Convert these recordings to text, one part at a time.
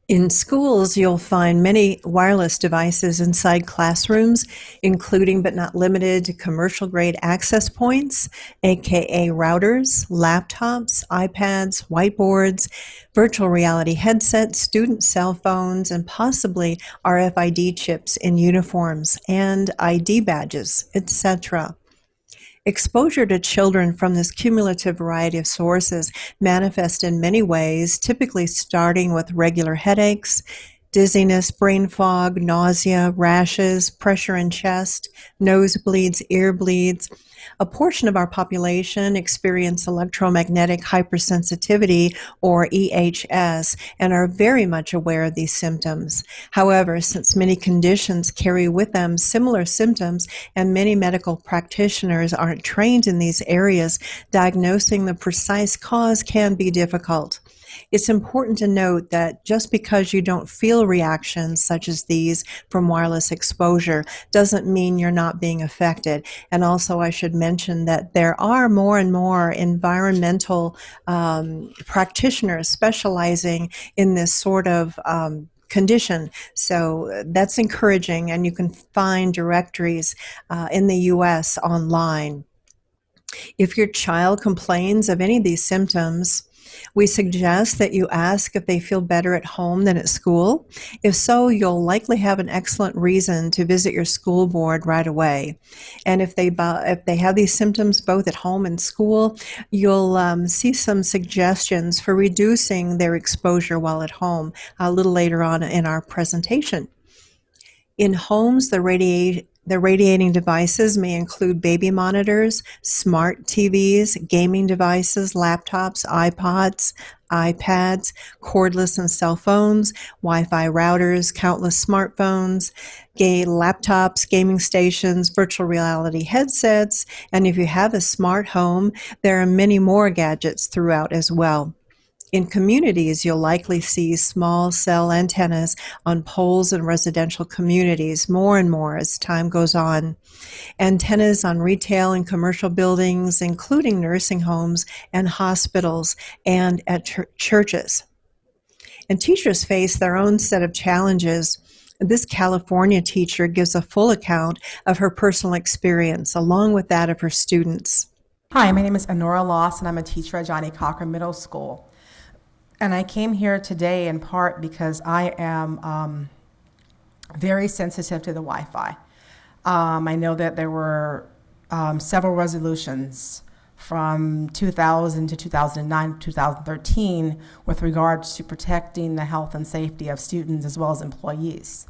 In schools, you'll find many wireless devices inside classrooms, including but not limited to commercial grade access points, aka routers, laptops, iPads, whiteboards, virtual reality headsets, student cell phones, and possibly RFID chips in uniforms and ID badges, etc. Exposure to children from this cumulative variety of sources manifest in many ways, typically starting with regular headaches, dizziness, brain fog, nausea, rashes, pressure in chest, nosebleeds, ear bleeds. A portion of our population experience electromagnetic hypersensitivity, or EHS, and are very much aware of these symptoms. However, since many conditions carry with them similar symptoms and many medical practitioners aren't trained in these areas, diagnosing the precise cause can be difficult. It's important to note that just because you don't feel reactions such as these from wireless exposure doesn't mean you're not being affected. And also, I should mention that there are more and more environmental practitioners specializing in this sort of condition. So that's encouraging, and you can find directories in the US online. If your child complains of any of these symptoms, we suggest that you ask if they feel better at home than at school. If so, you'll likely have an excellent reason to visit your school board right away. And if they have these symptoms both at home and school, you'll see some suggestions for reducing their exposure while at home a little later on in our presentation. In homes, the radiating devices may include baby monitors, smart TVs, gaming devices, laptops, iPods, iPads, cordless and cell phones, Wi-Fi routers, countless smartphones, laptops, gaming stations, virtual reality headsets, and if you have a smart home, there are many more gadgets throughout as well. In communities, you'll likely see small cell antennas on poles in residential communities more and more as time goes on. Antennas on retail and commercial buildings, including nursing homes and hospitals, and at churches. And teachers face their own set of challenges. This California teacher gives a full account of her personal experience, along with that of her students. Hi, my name is Honora Lawson. I'm a teacher at Johnny Cochran Middle School. And I came here today in part because I am very sensitive to the Wi-Fi. I know that there were several resolutions from 2000 to 2009 to 2013 with regards to protecting the health and safety of students as well as employees.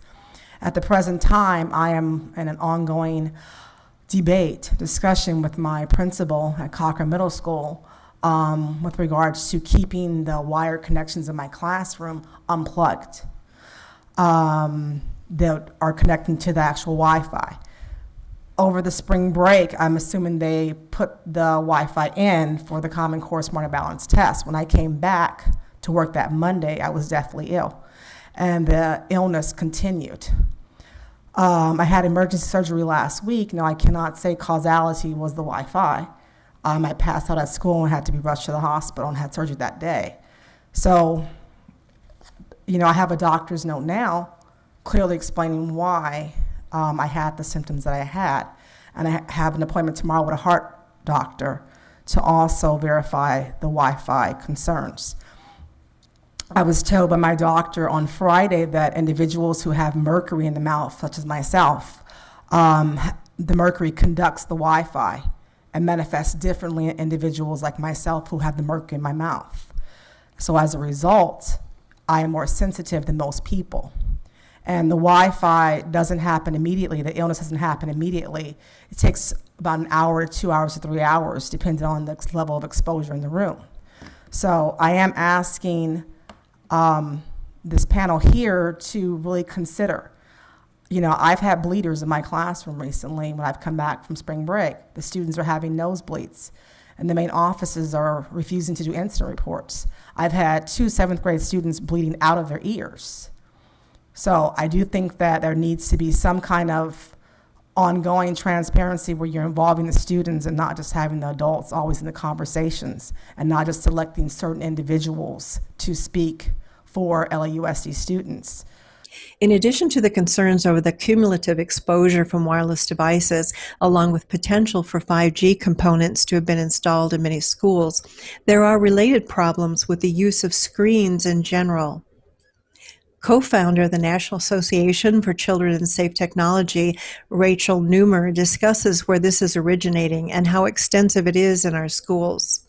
At the present time, I am in an ongoing discussion with my principal at Cochran Middle School with regards to keeping the wired connections in my classroom unplugged that are connecting to the actual Wi-Fi. Over the spring break, I'm assuming they put the Wi-Fi in for the Common Core Smarter Balance test. When I came back to work that Monday, I was deathly ill, and the illness continued. I had emergency surgery last week. Now, I cannot say causality was the Wi-Fi. I passed out at school and had to be rushed to the hospital and had surgery that day. So, I have a doctor's note now clearly explaining why I had the symptoms that I had. And I have an appointment tomorrow with a heart doctor to also verify the Wi-Fi concerns. I was told by my doctor on Friday that individuals who have mercury in the mouth, such as myself, the mercury conducts the Wi-Fi and manifests differently in individuals like myself who have the mercury in my mouth. So as a result, I am more sensitive than most people. And the Wi-Fi doesn't happen immediately. The illness doesn't happen immediately. It takes about an hour, 2 hours to 3 hours, depending on the level of exposure in the room. So I am asking this panel here to really consider. I've had bleeders in my classroom recently when I've come back from spring break. The students are having nosebleeds, and the main offices are refusing to do incident reports. I've had 2 7th grade students bleeding out of their ears. So I do think that there needs to be some kind of ongoing transparency where you're involving the students and not just having the adults always in the conversations and not just selecting certain individuals to speak for LAUSD students. In addition to the concerns over the cumulative exposure from wireless devices, along with potential for 5G components to have been installed in many schools, there are related problems with the use of screens in general. Co-founder of the National Association for Children in Safe Technology, Rachel Neumer, discusses where this is originating and how extensive it is in our schools.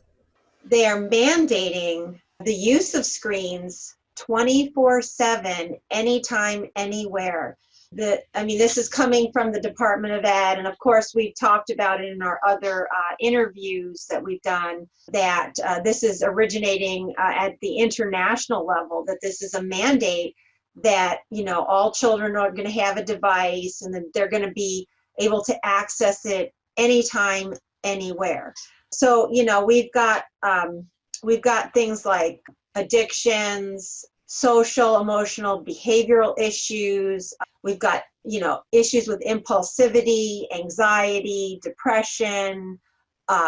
They are mandating the use of screens 24/7, anytime, anywhere. This is coming from the Department of Ed, and of course we've talked about it in our other interviews that we've done, that this is originating at the international level, that this is a mandate that, all children are going to have a device and that they're going to be able to access it anytime, anywhere. So, we've got things like addictions, social, emotional, behavioral issues. We've got, issues with impulsivity, anxiety, depression,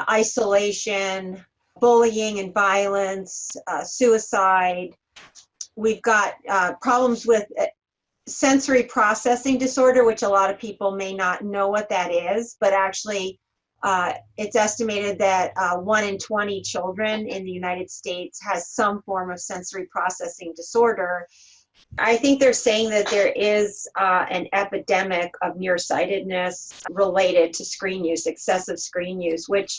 isolation, bullying and violence, suicide. We've got problems with sensory processing disorder, which a lot of people may not know what that is, but actually it's estimated that 1 in 20 children in the United States has some form of sensory processing disorder. I think they're saying that there is an epidemic of nearsightedness related to screen use, excessive screen use, which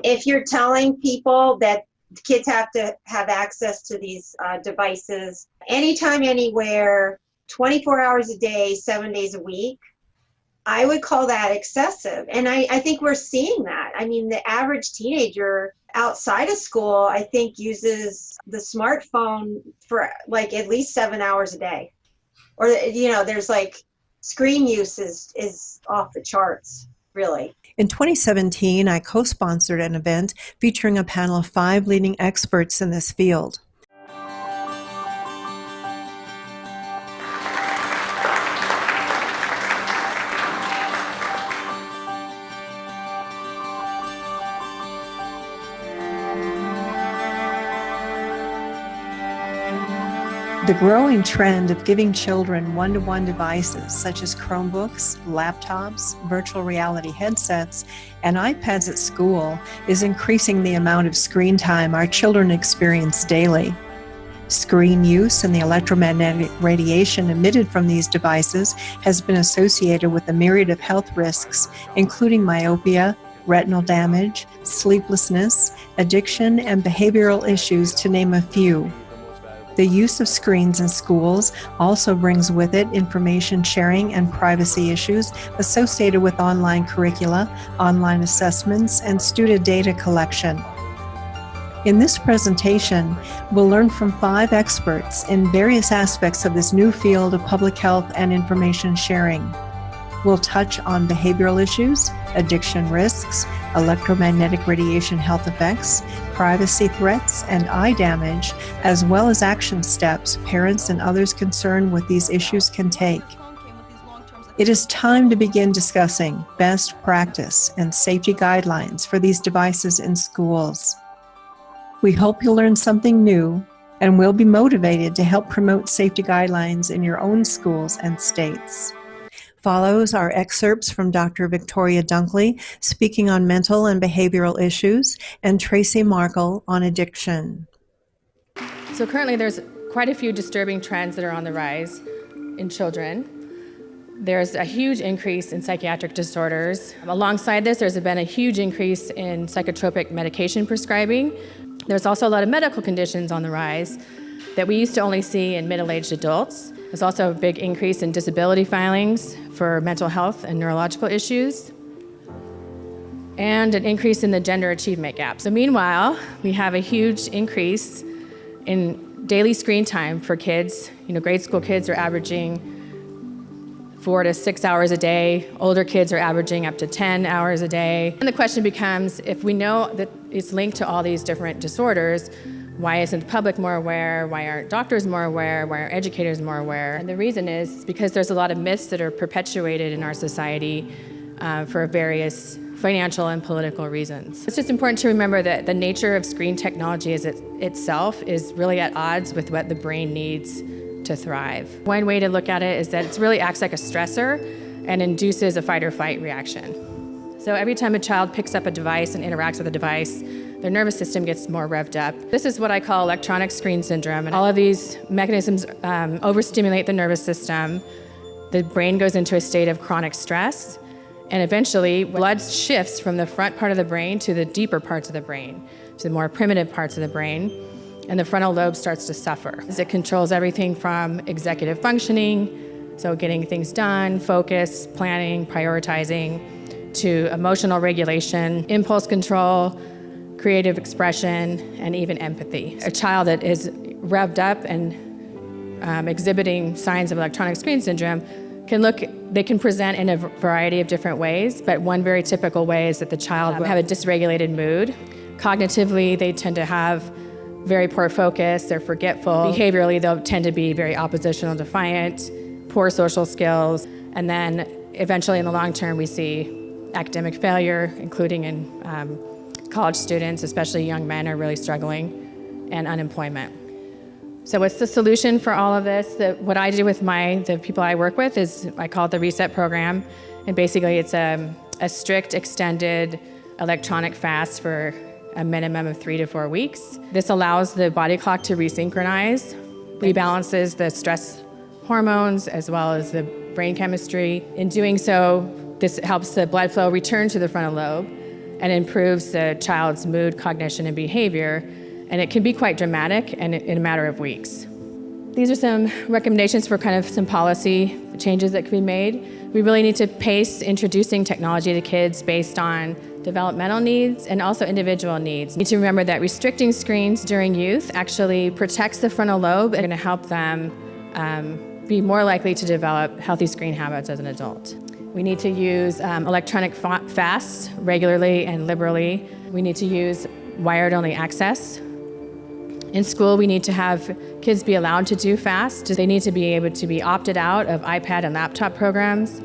if you're telling people that kids have to have access to these devices anytime, anywhere, 24 hours a day, 7 days a week, I would call that excessive. And I think we're seeing that. The average teenager outside of school, I think, uses the smartphone for at least 7 hours a day. Or, there's screen use is off the charts, really. In 2017, I co-sponsored an event featuring a panel of 5 leading experts in this field. The growing trend of giving children one-to-one devices such as Chromebooks, laptops, virtual reality headsets, and iPads at school is increasing the amount of screen time our children experience daily. Screen use and the electromagnetic radiation emitted from these devices has been associated with a myriad of health risks, including myopia, retinal damage, sleeplessness, addiction, and behavioral issues, to name a few. The use of screens in schools also brings with it information sharing and privacy issues associated with online curricula, online assessments, and student data collection. In this presentation, we'll learn from 5 experts in various aspects of this new field of public health and information sharing. We'll touch on behavioral issues, addiction risks, electromagnetic radiation health effects, privacy threats, and eye damage, as well as action steps parents and others concerned with these issues can take. It is time to begin discussing best practice and safety guidelines for these devices in schools. We hope you'll learn something new and will be motivated to help promote safety guidelines in your own schools and states. Follows are excerpts from Dr. Victoria Dunkley speaking on mental and behavioral issues, and Tracy Markle on addiction. So currently there's quite a few disturbing trends that are on the rise in children. There's a huge increase in psychiatric disorders. Alongside this, there's been a huge increase in psychotropic medication prescribing. There's also a lot of medical conditions on the rise that we used to only see in middle-aged adults. There's also a big increase in disability filings for mental health and neurological issues, and an increase in the gender achievement gap. So meanwhile, we have a huge increase in daily screen time for kids. Grade school kids are averaging 4 to 6 hours a day. Older kids are averaging up to 10 hours a day. And the question becomes, if we know that it's linked to all these different disorders, why isn't the public more aware? Why aren't doctors more aware? Why aren't educators more aware? And the reason is because there's a lot of myths that are perpetuated in our society for various financial and political reasons. It's just important to remember that the nature of screen technology itself is really at odds with what the brain needs to thrive. One way to look at it is that it really acts like a stressor and induces a fight or flight reaction. So every time a child picks up a device and interacts with a device, their nervous system gets more revved up. This is what I call electronic screen syndrome. And all of these mechanisms overstimulate the nervous system. The brain goes into a state of chronic stress. And eventually, blood shifts from the front part of the brain to the deeper parts of the brain, to the more primitive parts of the brain, and the frontal lobe starts to suffer. It controls everything from executive functioning, so getting things done, focus, planning, prioritizing, to emotional regulation, impulse control, creative expression, and even empathy. A child that is revved up and exhibiting signs of electronic screen syndrome they can present in a variety of different ways, but one very typical way is that the child will have a dysregulated mood. Cognitively, they tend to have very poor focus, they're forgetful. Behaviorally, they'll tend to be very oppositional, defiant, poor social skills, and then eventually in the long term, we see academic failure, including in college students, especially young men are really struggling, and unemployment. So what's the solution for all of this? What I do with the people I work with is, I call it the RESET program. And basically it's a strict extended electronic fast for a minimum of 3 to 4 weeks. This allows the body clock to resynchronize, rebalances the stress hormones as well as the brain chemistry. In doing so, this helps the blood flow return to the frontal lobe and improves the child's mood, cognition, and behavior. And it can be quite dramatic and in a matter of weeks. These are some recommendations for kind of some policy changes that can be made. We really need to pace introducing technology to kids based on developmental needs and also individual needs. We need to remember that restricting screens during youth actually protects the frontal lobe and going to help them be more likely to develop healthy screen habits as an adult. We need to use electronic fasts regularly and liberally. We need to use wired-only access. In school, we need to have kids be allowed to do fast. They need to be able to be opted out of iPad and laptop programs,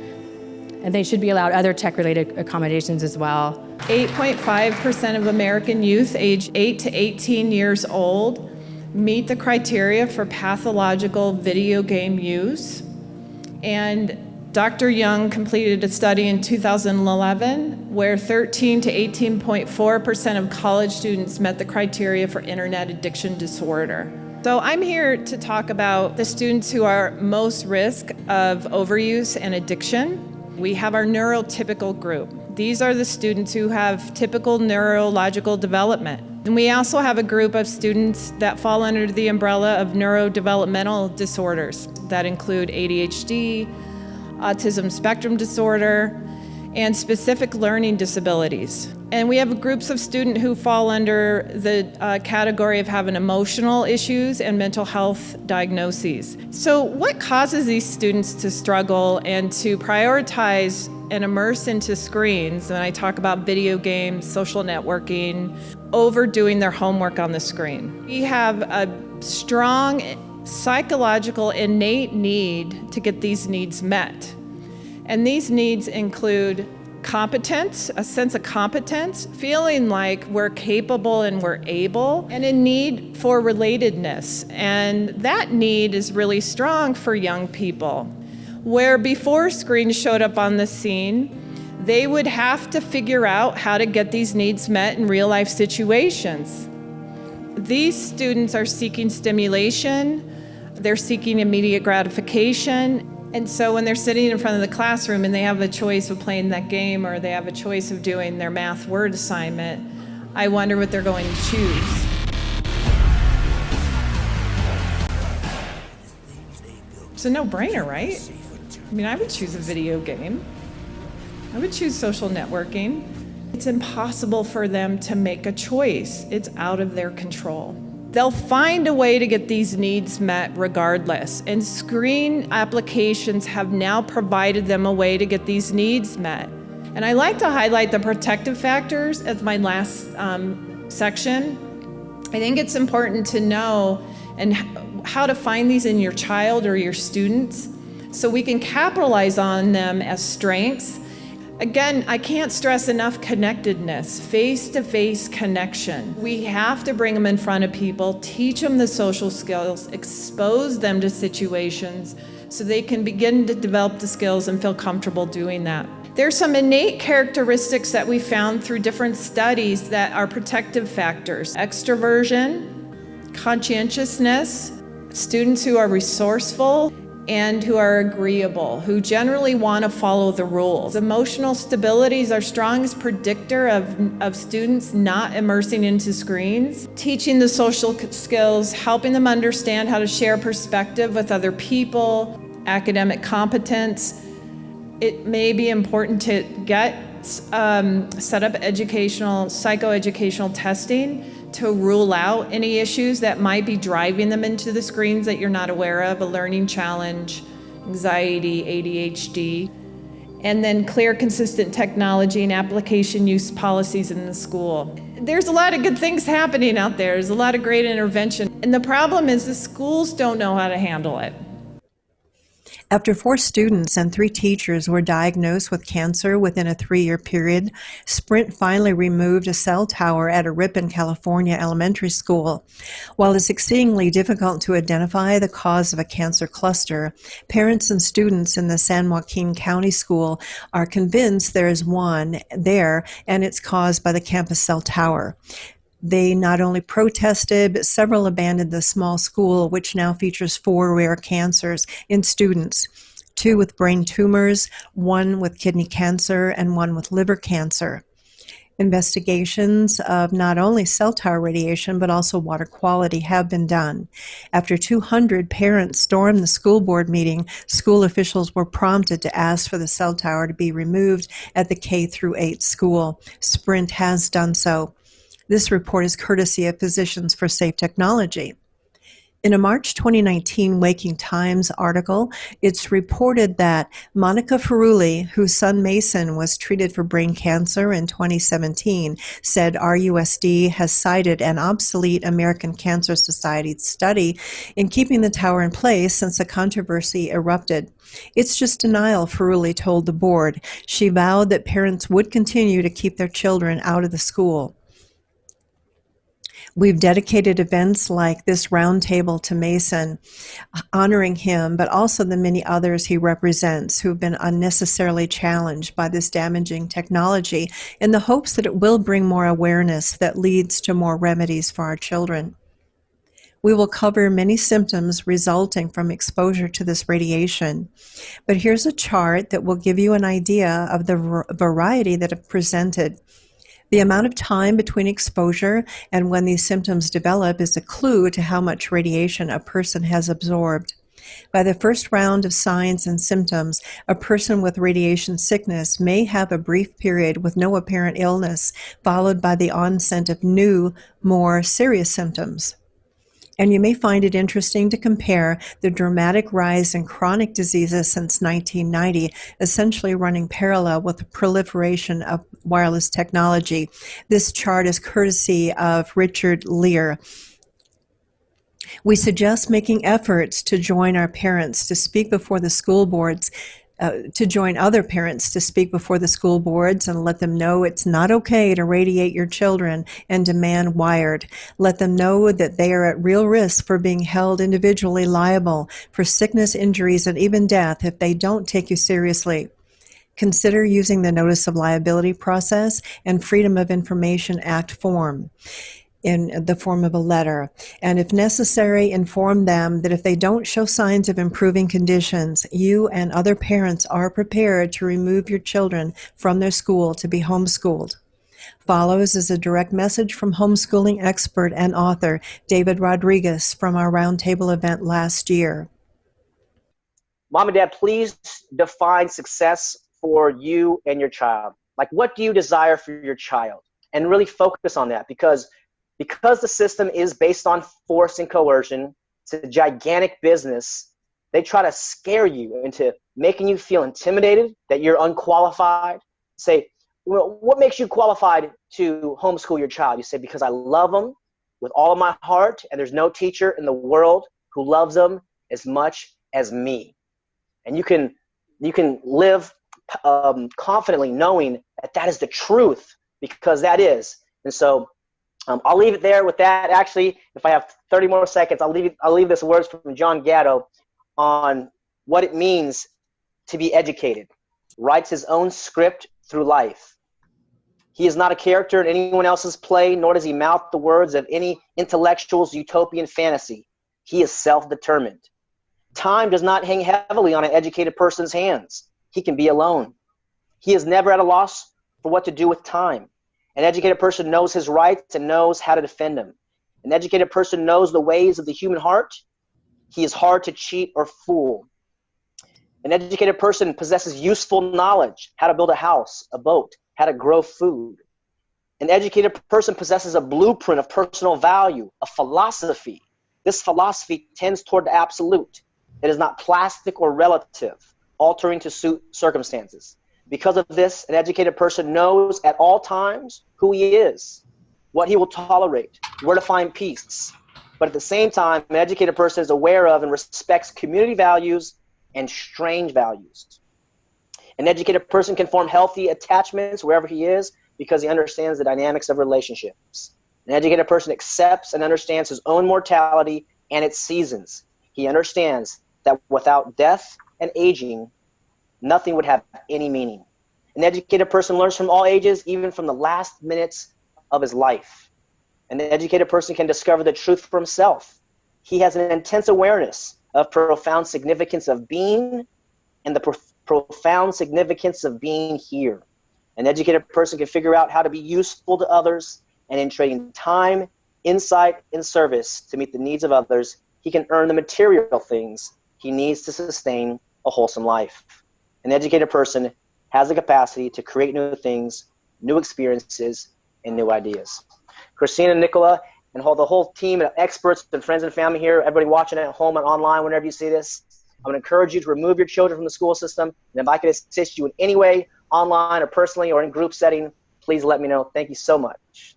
and they should be allowed other tech-related accommodations as well. 8.5% of American youth aged 8 to 18 years old meet the criteria for pathological video game use. And Dr. Young completed a study in 2011 where 13 to 18.4% of college students met the criteria for internet addiction disorder. So I'm here to talk about the students who are most risk of overuse and addiction. We have our neurotypical group. These are the students who have typical neurological development. And we also have a group of students that fall under the umbrella of neurodevelopmental disorders that include ADHD, autism spectrum disorder, and specific learning disabilities. And we have groups of students who fall under the category of having emotional issues and mental health diagnoses. So what causes these students to struggle and to prioritize and immerse into screens, and I talk about video games, social networking, overdoing their homework on the screen? We have a strong psychological innate need to get these needs met. And these needs include competence, a sense of competence, feeling like we're capable and we're able, and a need for relatedness. And that need is really strong for young people, where before screens showed up on the scene, they would have to figure out how to get these needs met in real life situations. These students are seeking stimulation, they're seeking immediate gratification, and so when they're sitting in front of the classroom and they have a choice of playing that game or they have a choice of doing their math word assignment, I wonder what they're going to choose. It's a no-brainer, right? I mean, I would choose a video game. I would choose social networking. It's impossible for them to make a choice. It's out of their control. They'll find a way to get these needs met regardless, and screen applications have now provided them a way to get these needs met. And I like to highlight the protective factors as my last section. I think it's important to know and how to find these in your child or your students so we can capitalize on them as strengths Again, I can't stress enough connectedness, face-to-face connection. We have to bring them in front of people, teach them the social skills, expose them to situations so they can begin to develop the skills and feel comfortable doing that. There's some innate characteristics that we found through different studies that are protective factors. Extroversion, conscientiousness, students who are resourceful, and who are agreeable, who generally want to follow the rules. Emotional stability is our strongest predictor of students not immersing into screens. Teaching the social skills, helping them understand how to share perspective with other people, academic competence. It may be important to get set up psychoeducational testing to rule out any issues that might be driving them into the screens that you're not aware of, a learning challenge, anxiety, ADHD, and then clear, consistent technology and application use policies in the school. There's a lot of good things happening out there. There's a lot of great intervention. And the problem is the schools don't know how to handle it. After 4 students and 3 teachers were diagnosed with cancer within a 3-year period, Sprint finally removed a cell tower at a Ripon, California elementary school. While it's exceedingly difficult to identify the cause of a cancer cluster, parents and students in the San Joaquin County School are convinced there is one there, and it's caused by the campus cell tower. They not only protested, but several abandoned the small school, which now features 4 rare cancers in students, 2 with brain tumors, 1 with kidney cancer, and 1 with liver cancer. Investigations of not only cell tower radiation, but also water quality have been done. After 200 parents stormed the school board meeting, school officials were prompted to ask for the cell tower to be removed at the K-8 school. Sprint has done so. This report is courtesy of Physicians for Safe Technology. In a March 2019 Waking Times article, it's reported that Monica Ferrulli, whose son Mason was treated for brain cancer in 2017, said RUSD has cited an obsolete American Cancer Society study in keeping the tower in place since the controversy erupted. It's just denial, Ferrulli told the board. She vowed that parents would continue to keep their children out of the school. We've dedicated events like this roundtable to Mason, honoring him, but also the many others he represents who've been unnecessarily challenged by this damaging technology in the hopes that it will bring more awareness that leads to more remedies for our children. We will cover many symptoms resulting from exposure to this radiation. But here's a chart that will give you an idea of the variety that have presented. The amount of time between exposure and when these symptoms develop is a clue to how much radiation a person has absorbed. By the first round of signs and symptoms, a person with radiation sickness may have a brief period with no apparent illness, followed by the onset of new, more serious symptoms. And you may find it interesting to compare the dramatic rise in chronic diseases since 1990, essentially running parallel with the proliferation of wireless technology. This chart is courtesy of Richard Lear. We suggest making efforts to join our parents to speak before the school boards, to join other parents to speak before the school boards and let them know it's not okay to radiate your children and demand wired. Let them know that they are at real risk for being held individually liable for sickness, injuries, and even death if they don't take you seriously. Consider using the Notice of Liability process and Freedom of Information Act form in the form of a letter, and if necessary, inform them that if they don't show signs of improving conditions, you and other parents are prepared to remove your children from their school to be homeschooled. Follows is a direct message from homeschooling expert and author David Rodriguez from our roundtable event last year. Mom and Dad, please define success for you and your child. Like, what do you desire for your child? And really focus on that, because the system is based on force and coercion. It's a gigantic business. They try to scare you into making you feel intimidated, that you're unqualified. Say, well, what makes you qualified to homeschool your child? You say, because I love them with all of my heart, and there's no teacher in the world who loves them as much as me. And you can live confidently knowing that that is the truth, because that is. And so I'll leave it there with that. Actually, if I have 30 more seconds, I'll leave this words from John Gatto on what it means to be educated. Writes his own script through life. He is not a character in anyone else's play, nor does he mouth the words of any intellectual's utopian fantasy. He is self-determined. Time does not hang heavily on an educated person's hands. He can be alone. He is never at a loss for what to do with time. An educated person knows his rights and knows how to defend them. An educated person knows the ways of the human heart. He is hard to cheat or fool. An educated person possesses useful knowledge, how to build a house, a boat, how to grow food. An educated person possesses a blueprint of personal value, a philosophy. This philosophy tends toward the absolute. It is not plastic or relative, altering to suit circumstances. Because of this, an educated person knows at all times who he is, what he will tolerate, where to find peace. But at the same time, an educated person is aware of and respects community values and strange values. An educated person can form healthy attachments wherever he is because he understands the dynamics of relationships. An educated person accepts and understands his own mortality and its seasons. He understands that without death and aging, nothing would have any meaning. An educated person learns from all ages, even from the last minutes of his life. An educated person can discover the truth for himself. He has an intense awareness of profound significance of being and the profound significance of being here. An educated person can figure out how to be useful to others, and in trading time, insight, and service to meet the needs of others, he can earn the material things he needs to sustain a wholesome life. An educated person has the capacity to create new things, new experiences, and new ideas. Christina, Nicola, and the whole team of experts and friends and family here, everybody watching at home and online, whenever you see this, I'm going to encourage you to remove your children from the school system. And if I can assist you in any way, online or personally or in group setting, please let me know. Thank you so much.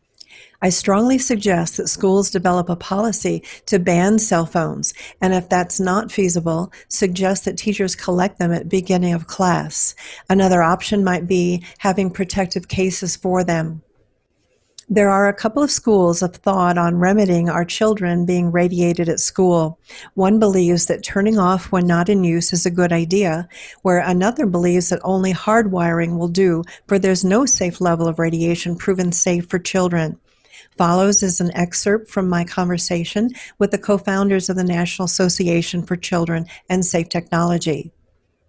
I strongly suggest that schools develop a policy to ban cell phones, and if that's not feasible, suggest that teachers collect them at the beginning of class. Another option might be having protective cases for them. There are a couple of schools of thought on remedying our children being radiated at school. One believes that turning off when not in use is a good idea, where another believes that only hardwiring will do, for there's no safe level of radiation proven safe for children. Follows is an excerpt from my conversation with the co-founders of the National Association for Children and Safe Technology.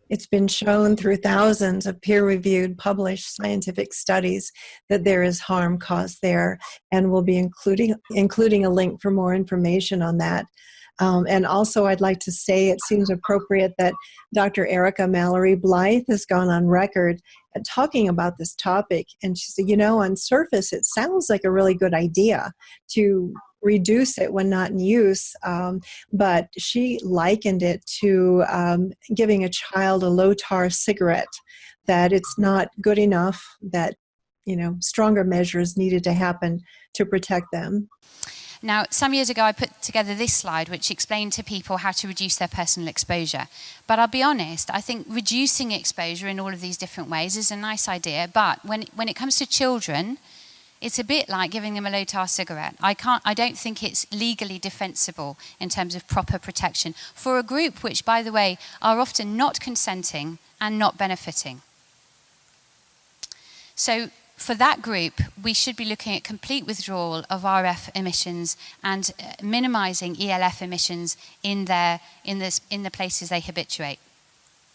It's been shown through thousands of peer-reviewed, published scientific studies that there is harm caused there, and we'll be including a link for more information on that. And also, I'd like to say it seems appropriate that Dr. Erica Mallory Blythe has gone on record at talking about this topic. And she said, on surface, it sounds like a really good idea to reduce it when not in use, but she likened it to giving a child a low-tar cigarette, that it's not good enough, that stronger measures needed to happen to protect them. Now, some years ago, I put together this slide, which explained to people how to reduce their personal exposure. But I'll be honest, I think reducing exposure in all of these different ways is a nice idea. But when it comes to children, it's a bit like giving them a low-tar cigarette. I don't think it's legally defensible in terms of proper protection for a group which, by the way, are often not consenting and not benefiting. So for that group, we should be looking at complete withdrawal of RF emissions and minimizing ELF emissions in the places they habituate,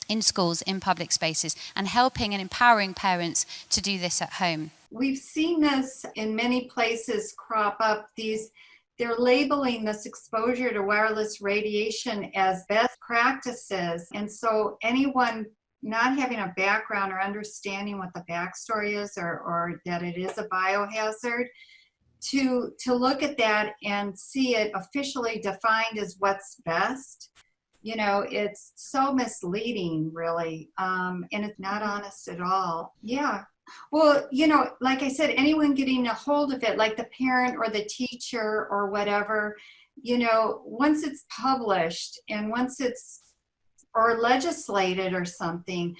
in schools, in public spaces, and helping and empowering parents to do this at home. We've seen this in many places crop up. They're labeling this exposure to wireless radiation as best practices. And so anyone not having a background or understanding what the backstory is or that it is a biohazard, to look at that and see it officially defined as what's best, it's so misleading, really, and it's not honest at all. Yeah. Well, like I said, anyone getting a hold of it, like the parent or the teacher or whatever, once it's published and once it's or legislated or something,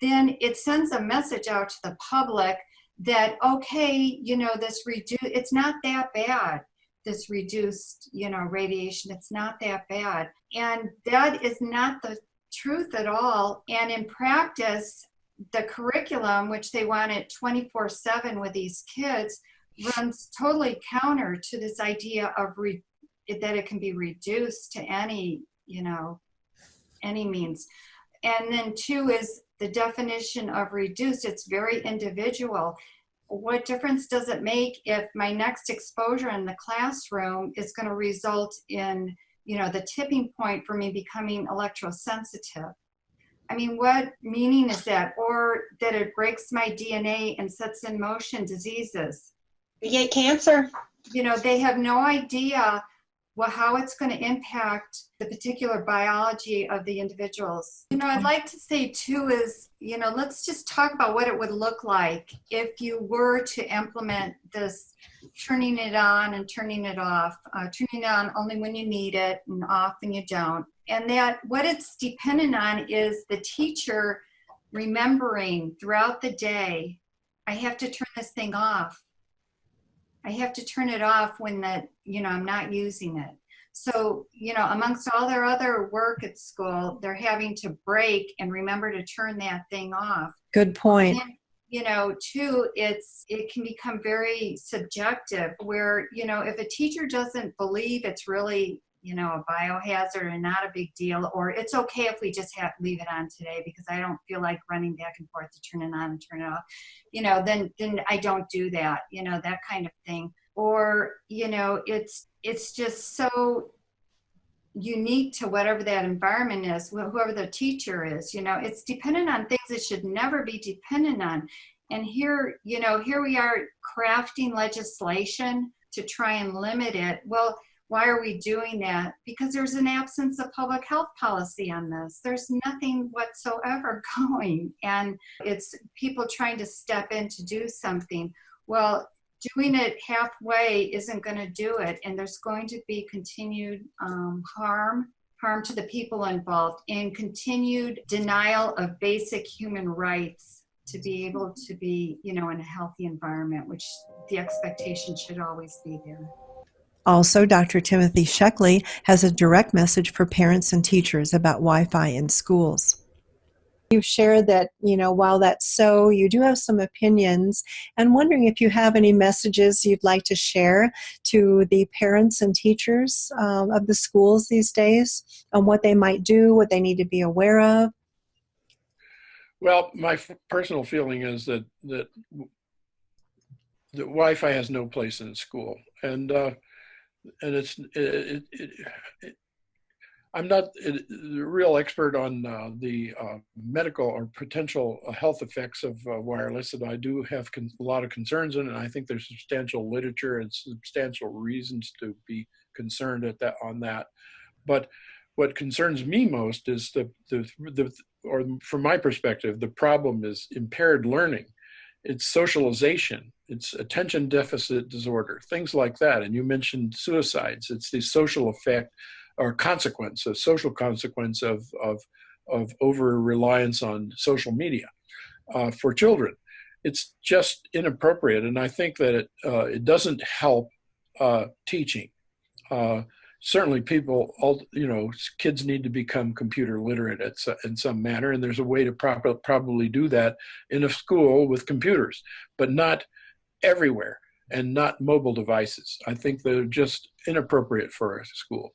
then it sends a message out to the public that, okay, it's not that bad, this reduced, radiation, it's not that bad. And that is not the truth at all. And in practice, the curriculum, which they want it 24/7 with these kids, runs totally counter to this idea of that it can be reduced to any means. And then two is the definition of reduced. It's very individual. What difference does it make if my next exposure in the classroom is going to result in, the tipping point for me becoming electrosensitive? I mean, what meaning is that? Or that it breaks my DNA and sets in motion diseases? You get cancer. They have no idea how it's going to impact the particular biology of the individuals. I'd like to say too is, let's just talk about what it would look like if you were to implement this turning it on and turning it off, turning it on only when you need it and off when you don't. And that what it's dependent on is the teacher remembering throughout the day, I have to turn this thing off. I have to turn it off when I'm not using it. So, amongst all their other work at school, they're having to break and remember to turn that thing off. Good point. And, too, it can become very subjective where, if a teacher doesn't believe it's really, a biohazard and not a big deal, or it's okay if we just leave it on today because I don't feel like running back and forth to turn it on and turn it off, then I don't do that, that kind of thing. Or, it's just so unique to whatever that environment is, whoever the teacher is, it's dependent on things it should never be dependent on. And here we are crafting legislation to try and limit it. Well, why are we doing that? Because there's an absence of public health policy on this. There's nothing whatsoever going. And it's people trying to step in to do something. Well, doing it halfway isn't going to do it. And there's going to be continued harm to the people involved and continued denial of basic human rights to be able to be, in a healthy environment, which the expectation should always be there. Also, Dr. Timothy Sheckley has a direct message for parents and teachers about Wi-Fi in schools. You've shared that, while that's so, you do have some opinions, and wondering if you have any messages you'd like to share to the parents and teachers of the schools these days on what they might do, what they need to be aware of. Well, my personal feeling is that Wi-Fi has no place in school, and I'm not a real expert on the medical or potential health effects of wireless, and I do have a lot of concerns in it. And I think there's substantial literature and substantial reasons to be concerned on that. But what concerns me most is or from my perspective, the problem is impaired learning. It's socialization, it's attention deficit disorder, things like that. And you mentioned suicides. It's the social effect or consequence, a social consequence of over-reliance on social media for children. It's just inappropriate. And I think that it doesn't help teaching. Certainly kids need to become computer literate in some manner, and there's a way to probably do that in a school with computers, but not everywhere, and not mobile devices. I think they're just inappropriate for a school.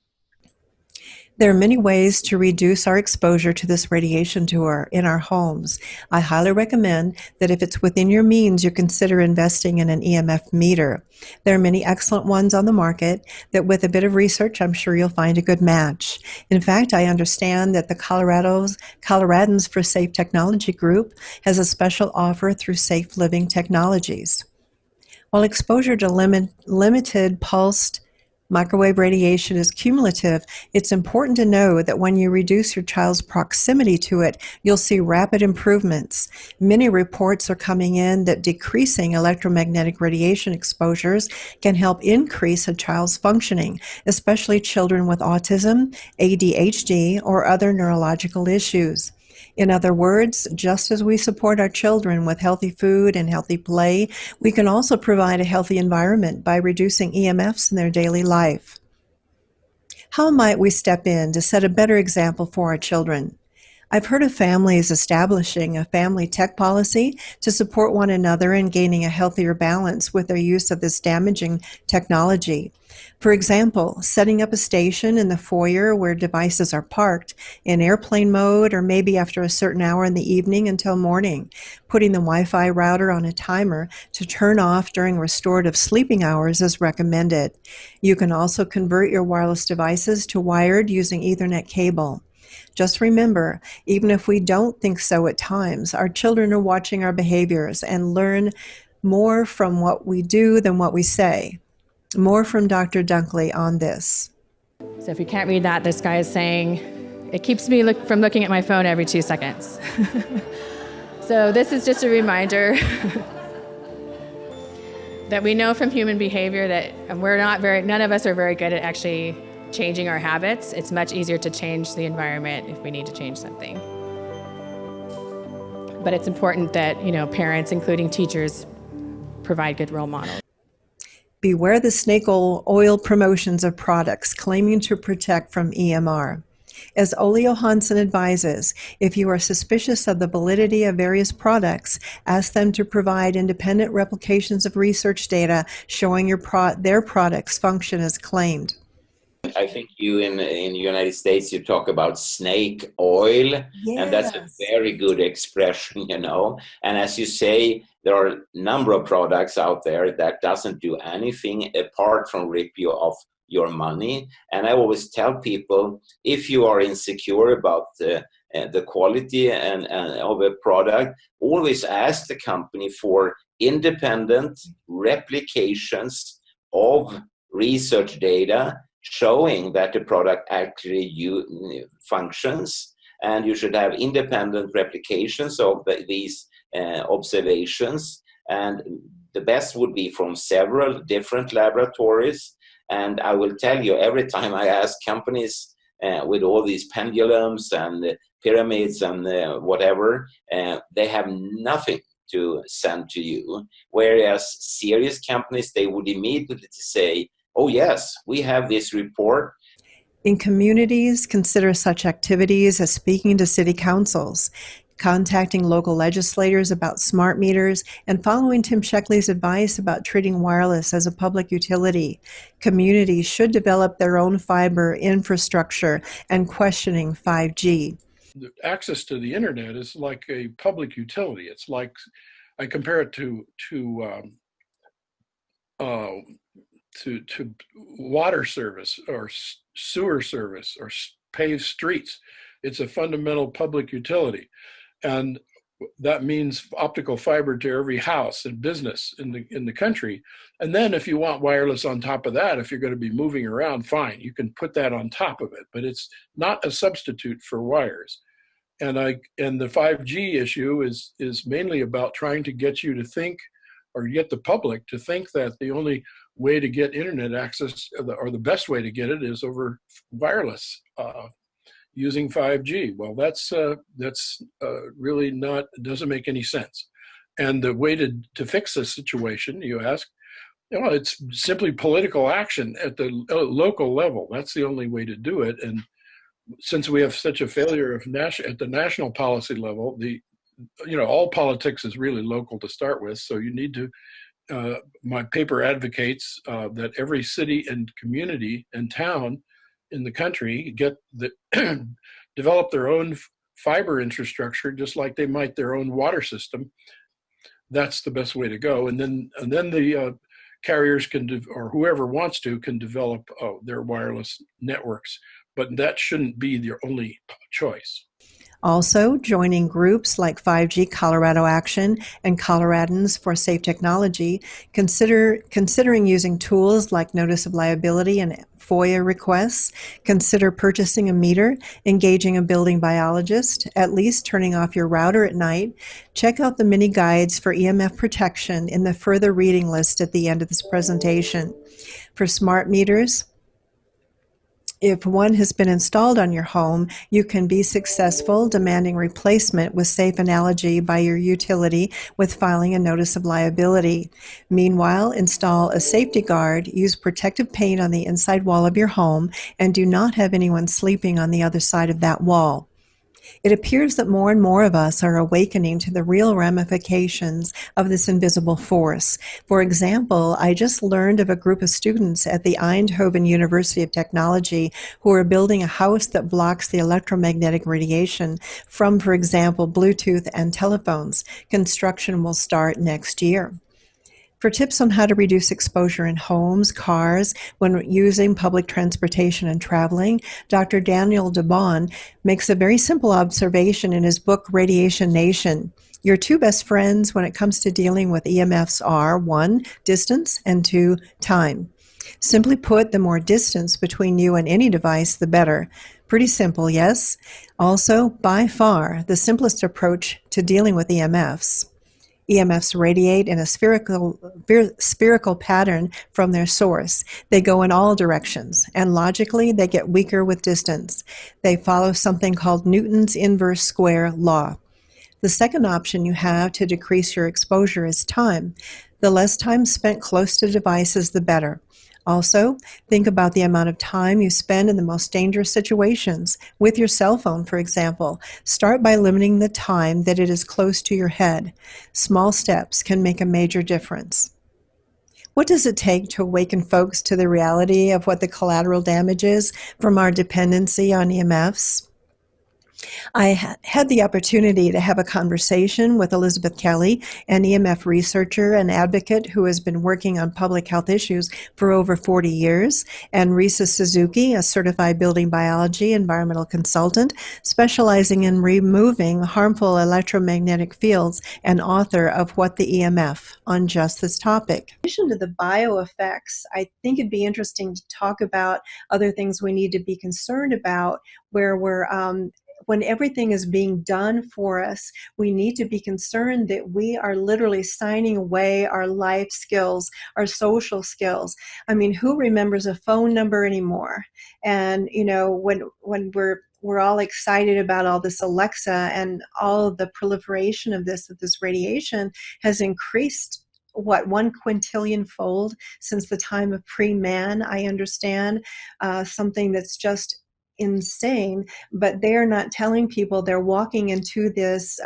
There are many ways to reduce our exposure to this radiation in our homes. I highly recommend that if it's within your means, you consider investing in an EMF meter. There are many excellent ones on the market that with a bit of research, I'm sure you'll find a good match. In fact, I understand that the Coloradans for Safe Technology Group has a special offer through Safe Living Technologies. While exposure to limited pulsed microwave radiation is cumulative, it's important to know that when you reduce your child's proximity to it, you'll see rapid improvements. Many reports are coming in that decreasing electromagnetic radiation exposures can help increase a child's functioning, especially children with autism, ADHD, or other neurological issues. In other words, just as we support our children with healthy food and healthy play, we can also provide a healthy environment by reducing EMFs in their daily life. How might we step in to set a better example for our children? I've heard of families establishing a family tech policy to support one another in gaining a healthier balance with their use of this damaging technology. For example, setting up a station in the foyer where devices are parked in airplane mode or maybe after a certain hour in the evening until morning, putting the Wi-Fi router on a timer to turn off during restorative sleeping hours is recommended. You can also convert your wireless devices to wired using Ethernet cable. Just remember, even if we don't think so at times, our children are watching our behaviors and learn more from what we do than what we say. More from Dr. Dunkley on this. So if you can't read that, this guy is saying, it keeps me from looking at my phone every 2 seconds. So this is just a reminder that we know from human behavior that none of us are very good at actually changing our habits. It's much easier to change the environment if we need to change something. But it's important that, parents, including teachers, provide good role models. Beware the snake oil promotions of products claiming to protect from EMR. As Ole Johansson advises, if you are suspicious of the validity of various products, ask them to provide independent replications of research data showing their products function as claimed. I think you in the United States, you talk about snake oil, and that's a very good expression, And as you say, there are a number of products out there that doesn't do anything apart from rip you of your money. And I always tell people, if you are insecure about the quality and of a product, always ask the company for independent replications of research data showing that the product actually functions, and you should have independent replications of these observations, and the best would be from several different laboratories. And I will tell you, every time I ask companies with all these pendulums and pyramids and whatever, they have nothing to send to you, whereas serious companies, they would immediately say, oh yes, we have this report. In communities, consider such activities as speaking to city councils, contacting local legislators about smart meters, and following Tim Sheckley's advice about treating wireless as a public utility. Communities should develop their own fiber infrastructure and questioning 5G. The access to the internet is like a public utility. It's like, I compare it to water service or sewer service or paved streets. It's a fundamental public utility. And that means optical fiber to every house and business in the country. And then if you want wireless on top of that, if you're going to be moving around, fine, you can put that on top of it, but it's not a substitute for wires. And the 5G issue is mainly about trying to get you to think, or get the public to think, that the only way to get internet access, or the best way to get it, is over wireless using 5G. Well, that's really not, doesn't make any sense. And the way to fix this situation, you ask, it's simply political action at the local level. That's the only way to do it. And since we have such a failure at the national policy level, all politics is really local to start with. So you need to, my paper advocates that every city and community and town in the country develop their own fiber infrastructure, just like they might their own water system. That's the best way to go. And then the carriers or whoever wants to can develop their wireless networks, but that shouldn't be their only choice. Also, joining groups like 5G Colorado Action and Coloradans for Safe Technology, considering using tools like Notice of Liability and FOIA requests, consider purchasing a meter, engaging a building biologist, at least turning off your router at night. Check out the mini guides for EMF protection in the further reading list at the end of this presentation. For smart meters, If one has been installed on your home, you can be successful demanding replacement with safe analogy by your utility with filing a notice of liability. Meanwhile, install a safety guard, use protective paint on the inside wall of your home, and do not have anyone sleeping on the other side of that wall. It appears that more and more of us are awakening to the real ramifications of this invisible force. For example, I just learned of a group of students at the Eindhoven University of Technology who are building a house that blocks the electromagnetic radiation from, for example, Bluetooth and telephones. Construction will start next year. For tips on how to reduce exposure in homes, cars, when using public transportation and traveling, Dr. Daniel DeBon makes a very simple observation in his book, Radiation Nation. Your two best friends when it comes to dealing with EMFs are 1, distance, and 2, time. Simply put, the more distance between you and any device, the better. Pretty simple, yes? Also, by far, the simplest approach to dealing with EMFs. EMFs radiate in a spherical pattern from their source. They go in all directions, and logically, they get weaker with distance. They follow something called Newton's inverse square law. The second option you have to decrease your exposure is time. The less time spent close to devices, the better. Also, think about the amount of time you spend in the most dangerous situations. With your cell phone, for example, start by limiting the time that it is close to your head. Small steps can make a major difference. What does it take to awaken folks to the reality of what the collateral damage is from our dependency on EMFs? I had the opportunity to have a conversation with Elizabeth Kelly, an EMF researcher and advocate who has been working on public health issues for over 40 years, and Risa Suzuki, a certified building biology environmental consultant specializing in removing harmful electromagnetic fields and author of What the EMF on just this topic. In addition to the bioeffects, I think it'd be interesting to talk about other things we need to be concerned about where we're when everything is being done for us, we need to be concerned that we are literally signing away our life skills, our social skills. I mean, who remembers a phone number anymore? And, you know, when we're all excited about all this Alexa and all of the proliferation of this, that this radiation has increased, 1 quintillion fold since the time of pre-man, I understand, something that's just insane, but they're not telling people they're walking into this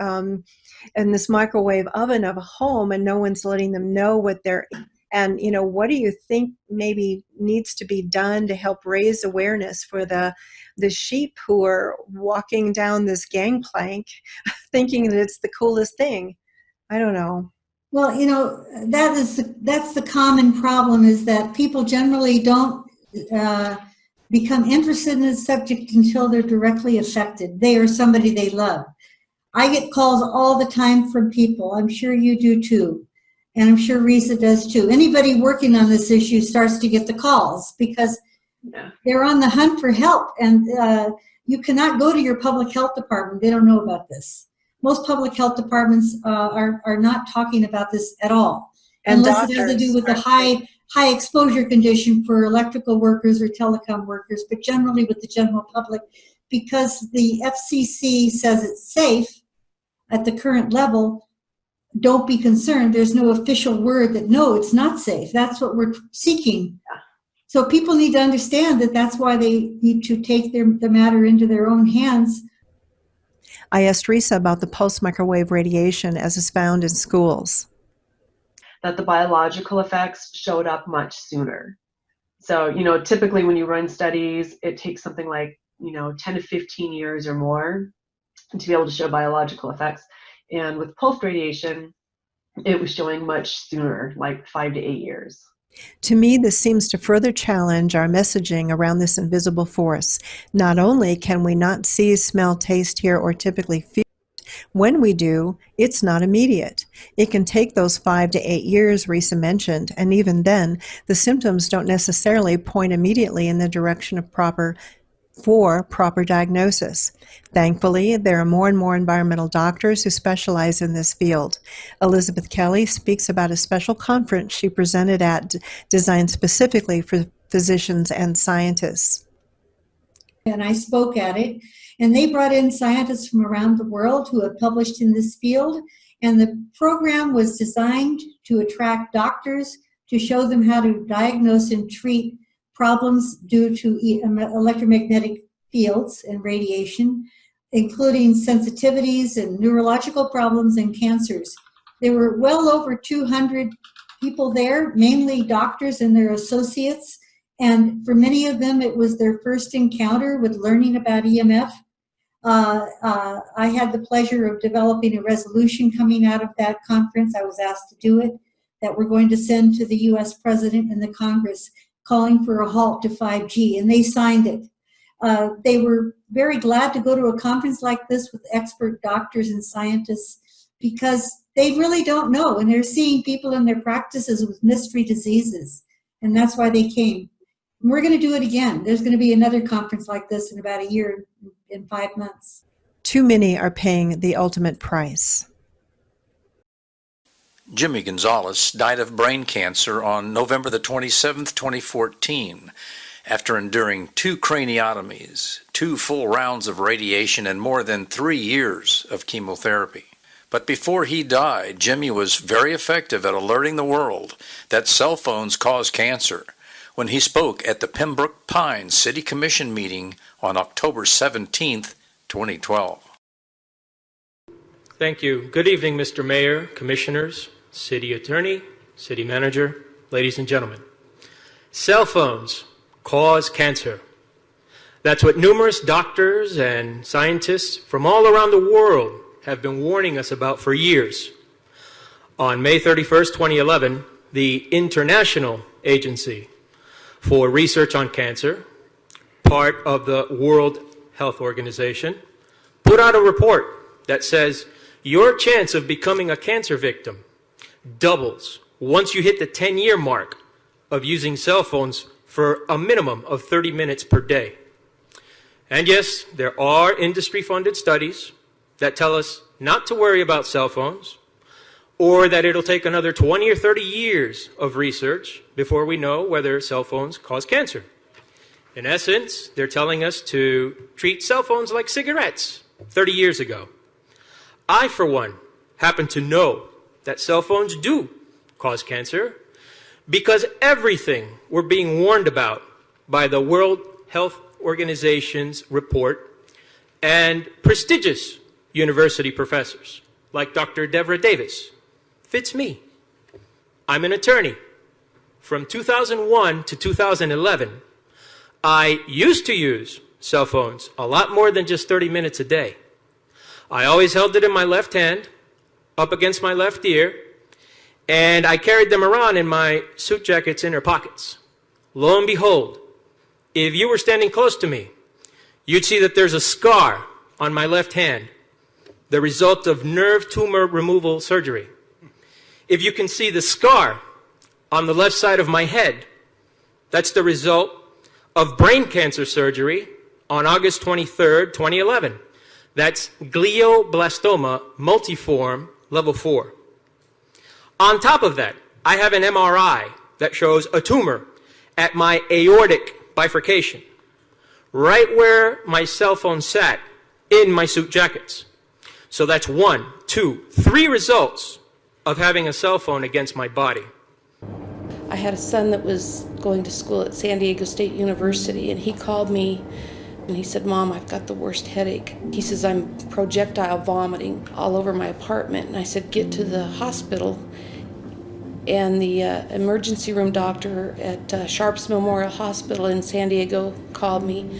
in this microwave oven of a home, and no one's letting them know what they're. And you know, what do you think maybe needs to be done to help raise awareness for the sheep who are walking down this gangplank, thinking that it's the coolest thing? I don't know. Well, you know, that's the common problem, is that people generally don't become interested in the subject until they're directly affected. They or somebody they love. I get calls all the time from people. I'm sure you do too. And I'm sure Risa does too. Anybody working on this issue starts to get the calls because they're on the hunt for help. And you cannot go to your public health department. They don't know about this. Most public health departments are not talking about this at all. And unless it has to do with a high exposure condition for electrical workers or telecom workers, but generally with the general public, because the FCC says it's safe at the current level. Don't be concerned. There's no official word that no, it's not safe. That's what we're seeking. So people need to understand that that's why they need to take the matter into their own hands. I asked Risa about the pulse microwave radiation as is found in schools. That the biological effects showed up much sooner. So, you know, typically when you run studies, it takes something like, 10 to 15 years or more to be able to show biological effects. And with pulse radiation, it was showing much sooner, like 5 to 8 years. To me, this seems to further challenge our messaging around this invisible force. Not only can we not see, smell, taste, hear, or typically feel, when we do, it's not immediate. It can take those 5 to 8 years Risa mentioned, and even then, the symptoms don't necessarily point immediately in the direction of proper diagnosis. Thankfully, there are more and more environmental doctors who specialize in this field. Elizabeth Kelly speaks about a special conference she presented at designed specifically for physicians and scientists. and I spoke at it. And they brought in scientists from around the world who have published in this field. And the program was designed to attract doctors to show them how to diagnose and treat problems due to electromagnetic fields and radiation, including sensitivities and neurological problems and cancers. There were well over 200 people there, mainly doctors and their associates. And for many of them, it was their first encounter with learning about EMF. I had the pleasure of developing a resolution coming out of that conference. I was asked to do it, that we're going to send to the US President and the Congress calling for a halt to 5G, and they signed it. They were very glad to go to a conference like this with expert doctors and scientists because they really don't know, and they're seeing people in their practices with mystery diseases, and that's why they came. And we're going to do it again. There's going to be another conference like this in about a year, in 5 months. Too many are paying the ultimate price. Jimmy Gonzalez died of brain cancer on November the 27th, 2014, after enduring 2 craniotomies, 2 full rounds of radiation, and more than 3 years of chemotherapy. But before he died, Jimmy was very effective at alerting the world that cell phones cause cancer when he spoke at the Pembroke Pines City Commission meeting on October 17th, 2012. Thank you. Good evening, Mr. Mayor, Commissioners, City Attorney, City Manager, ladies and gentlemen. Cell phones cause cancer. That's what numerous doctors and scientists from all around the world have been warning us about for years. On May 31st, 2011, the International Agency for Research on Cancer, part of the World Health Organization, put out a report that says your chance of becoming a cancer victim doubles once you hit the 10-year mark of using cell phones for a minimum of 30 minutes per day. And yes, there are industry-funded studies that tell us not to worry about cell phones, or that it'll take another 20 or 30 years of research before we know whether cell phones cause cancer. In essence, they're telling us to treat cell phones like cigarettes 30 years ago. I, for one, happen to know that cell phones do cause cancer because everything we're being warned about by the World Health Organization's report and prestigious university professors like Dr. Deborah Davis fits me. I'm an attorney. From 2001 to 2011, I used to use cell phones a lot more than just 30 minutes a day. I always held it in my left hand, up against my left ear, and I carried them around in my suit jacket's inner pockets. Lo and behold, if you were standing close to me, you'd see that there's a scar on my left hand, the result of nerve tumor removal surgery. If you can see the scar on the left side of my head, that's the result of brain cancer surgery on August 23rd, 2011. That's glioblastoma multiforme level 4. On top of that, I have an MRI that shows a tumor at my aortic bifurcation, right where my cell phone sat in my suit jackets. So that's 1, 2, 3 results of having a cell phone against my body. I had a son that was going to school at San Diego State University, and he called me and he said, "Mom, I've got the worst headache." He says, "I'm projectile vomiting all over my apartment." And I said, "Get to the hospital." And the emergency room doctor at Sharps Memorial Hospital in San Diego called me,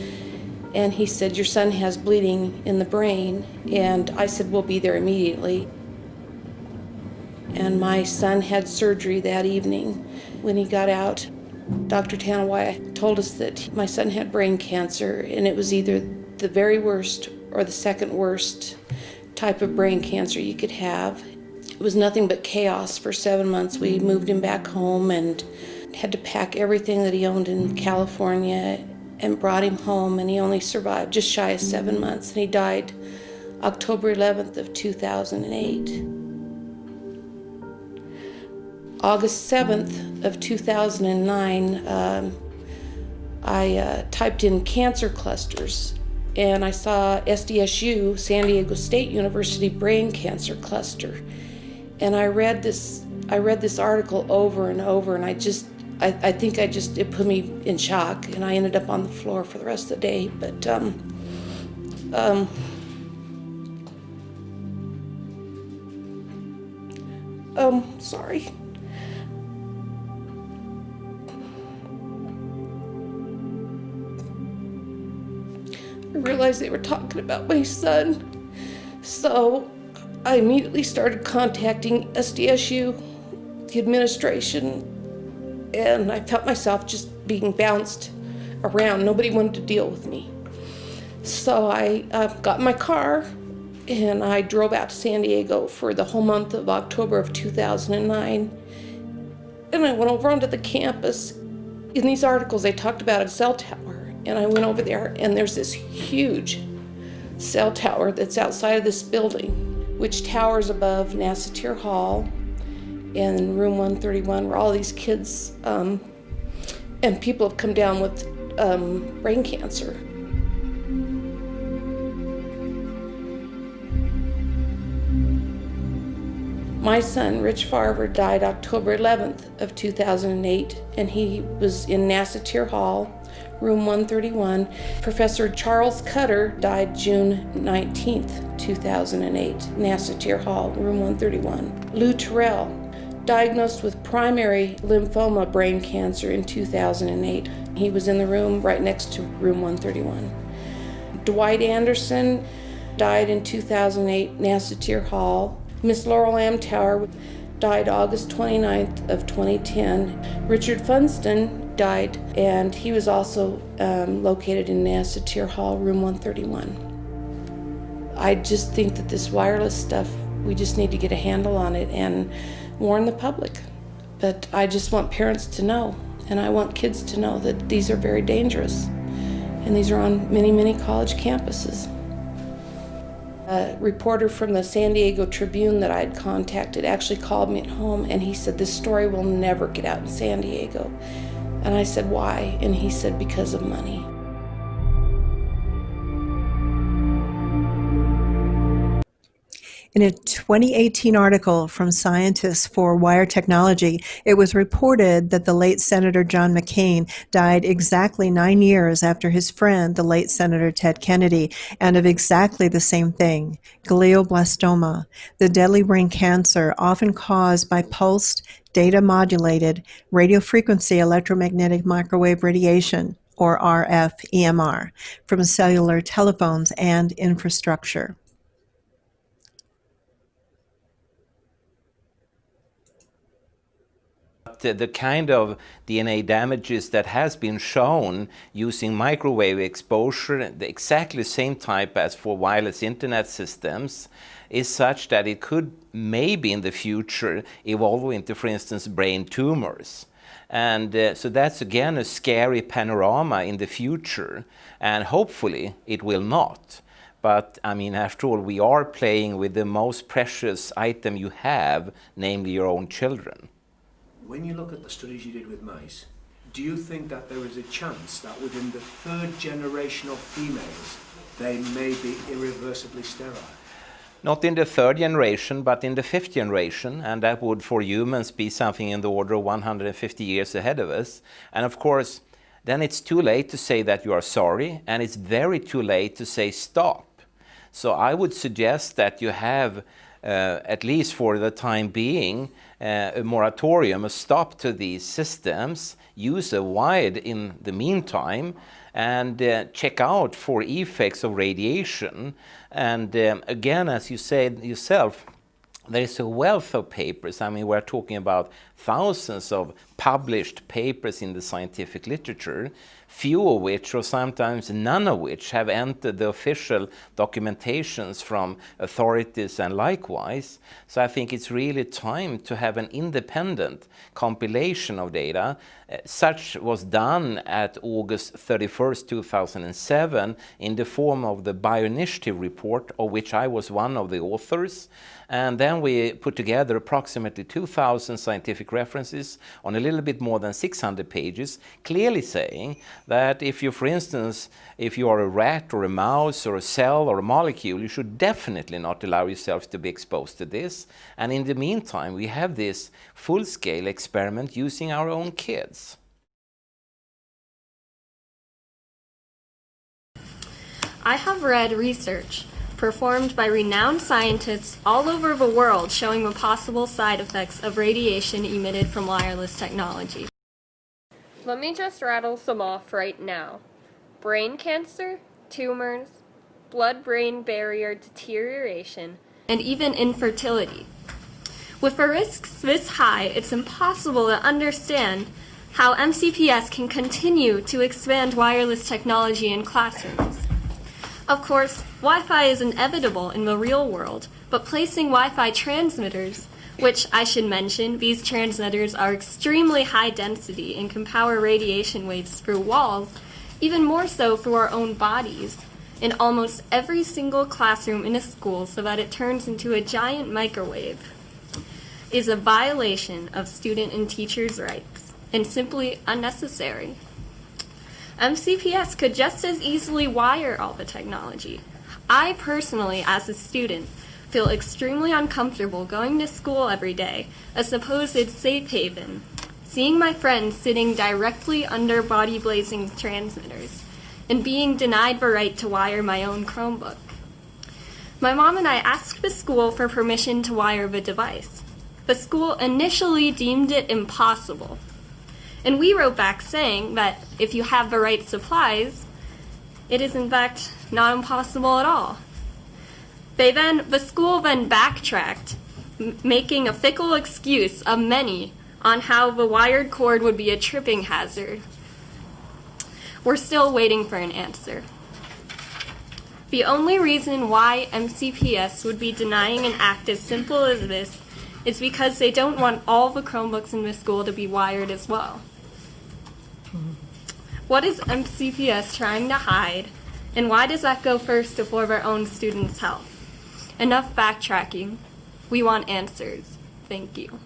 and he said, "Your son has bleeding in the brain." And I said, "We'll be there immediately." And my son had surgery that evening. When he got out, Dr. Tanawai told us that my son had brain cancer, and it was either the very worst or the second worst type of brain cancer you could have. It was nothing but chaos for 7 months. We moved him back home and had to pack everything that he owned in California and brought him home, and he only survived just shy of 7 months, and he died October 11th of 2008. August 7th of 2009, I typed in cancer clusters, and I saw SDSU, San Diego State University Brain Cancer Cluster. And I read this article over and over, and I think it put me in shock, and I ended up on the floor for the rest of the day. But sorry. I realized they were talking about my son, so I immediately started contacting SDSU, the administration, and I felt myself just being bounced around. Nobody wanted to deal with me. So I got in my car and I drove out to San Diego for the whole month of October of 2009. And I went over onto the campus. In these articles, they talked about a cell tower. And I went over there, and there's this huge cell tower that's outside of this building, which towers above Nassatir Hall and room 131, where all these kids and people have come down with brain cancer. My son, Rich Farver, died October 11th of 2008, and he was in Nassatir Hall, room 131. Professor Charles Cutter died June 19th, 2008, Nassatir Hall, room 131. Lou Terrell, diagnosed with primary lymphoma brain cancer in 2008. He was in the room right next to room 131. Dwight Anderson died in 2008, Nassatir Hall. Miss Laurel Amtower died August 29th of 2010. Richard Funston died, and he was also located in Nassatir Hall, room 131. I just think that this wireless stuff, we just need to get a handle on it and warn the public. But I just want parents to know, and I want kids to know that these are very dangerous, and these are on many, many college campuses. A reporter from the San Diego Tribune that I had contacted actually called me at home, and he said, this story will never get out in San Diego. And I said, why? And he said, because of money. In a 2018 article from Scientists for Wire Technology, it was reported that the late Senator John McCain died exactly 9 years after his friend, the late Senator Ted Kennedy, and of exactly the same thing, glioblastoma, the deadly brain cancer often caused by pulsed, data-modulated radiofrequency electromagnetic microwave radiation, or RF-EMR, from cellular telephones and infrastructure. The kind of DNA damages that has been shown using microwave exposure, the exactly same type as for wireless internet systems, is such that it could maybe in the future evolve into, for instance, brain tumors. And so that's again a scary panorama in the future, and hopefully it will not. But I mean, after all, we are playing with the most precious item you have, namely your own children. When you look at the studies you did with mice, do you think that there is a chance that within the third generation of females, they may be irreversibly sterile? Not in the third generation, but in the fifth generation, and that would for humans be something in the order of 150 years ahead of us. And of course, then it's too late to say that you are sorry, and it's very too late to say stop. So I would suggest that you have, at least for the time being, a moratorium, a stop to these systems, use a wide in the meantime, and check out for effects of radiation. And again, as you said yourself, there is a wealth of papers. I mean, we're talking about thousands of published papers in the scientific literature, few of which, or sometimes none of which, have entered the official documentations from authorities and likewise. So I think it's really time to have an independent compilation of data. Such was done at August 31st, 2007 in the form of the Bioinitiative report, of which I was one of the authors. And then we put together approximately 2,000 scientific references on a little bit more than 600 pages, clearly saying that if you, for instance, if you are a rat or a mouse or a cell or a molecule, you should definitely not allow yourself to be exposed to this. And in the meantime, we have this full-scale experiment using our own kids. I have read research performed by renowned scientists all over the world showing the possible side effects of radiation emitted from wireless technology. Let me just rattle some off right now. Brain cancer, tumors, blood-brain barrier deterioration, and even infertility. With the risks this high, it's impossible to understand how MCPS can continue to expand wireless technology in classrooms. Of course, Wi-Fi is inevitable in the real world, but placing Wi-Fi transmitters, which I should mention, these transmitters are extremely high density and can power radiation waves through walls, even more so through our own bodies, in almost every single classroom in a school so that it turns into a giant microwave, is a violation of student and teachers' rights, and simply unnecessary. MCPS could just as easily wire all the technology. I personally, as a student, feel extremely uncomfortable going to school every day, a supposed safe haven, seeing my friends sitting directly under body-blazing transmitters, and being denied the right to wire my own Chromebook. My mom and I asked the school for permission to wire the device. The school initially deemed it impossible. And we wrote back saying that if you have the right supplies, it is in fact not impossible at all. The school then backtracked, making a fickle excuse of many on how the wired cord would be a tripping hazard. We're still waiting for an answer. The only reason why MCPS would be denying an act as simple as this is because they don't want all the Chromebooks in the school to be wired as well. What is MCPS trying to hide, and why does that go first before their own students' health? Enough backtracking. We want answers. Thank you.